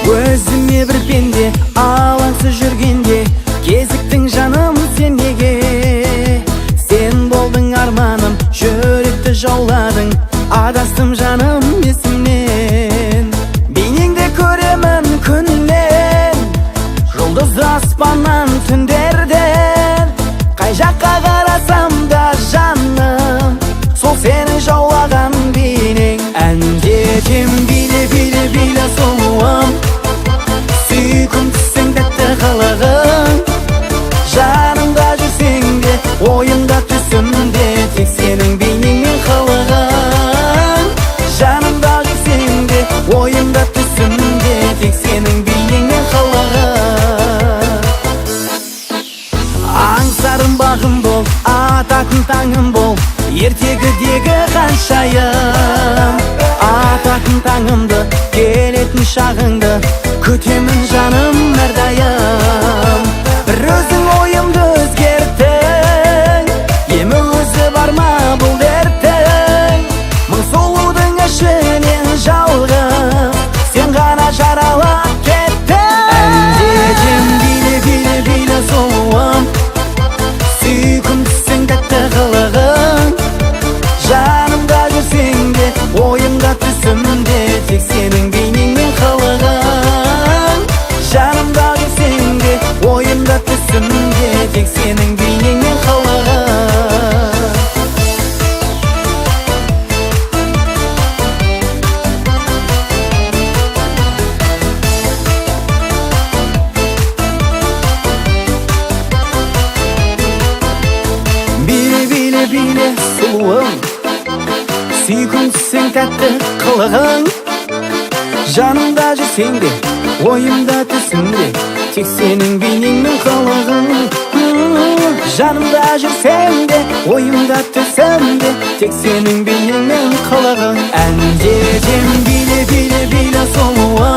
Өзіме бір пенде алаңсыз жүргенде кезіктің жаным сен неге? Сен болдың арманым, жүректі жауладың, адастым жаным есімнен. Бейнеңді көремін күннен, жұлдыз аспаннан түндерден. Қай жаққа қарасам да жаным, сол сенің жаулаған бейнең. Әндетем биле биле биле сұлуым, сүйкімдісің тәтті қылығың. Жанымда жүрсең де, ойымда түсімде, тек сенің бейнең мен қылығың. Жанымда жүрсең де, ойымда түсімде, тек сенің бейнең мен қылығың. Аңсарым бағым бол, ататын таңым бол, ертегідегі ханшайым. Ататын таңымды, келетін шағыңды, күтемін жаным әрдайым. Бір өзің ойымды өзгерттің, емі өзі бар ма бұл дерттің? Мың сұлудың ішінен жалғыз, сен ғана жаралап кеттің. Әндетем биле биле биле сұлуым, сүйкімдісің тәтті қылығың. Жанымда жүрсең де, ойымда түсімде, тек сенің бейнең мен қылығың. Жанымда жүрсең де, ойымда түсімде, тек сенің бейнең мен қылығың. Биле биле биле сұлуым, сүйкімдісің тәтті қылығың. Жанымда жүрсең де, ойымда түсімде, тек сенің бейнең мен қылығың. Жанымда жүрсең де, ойымда түсімде, тек сенің бейнең мен қылығың. Әндетем биле биле биле сұлуым,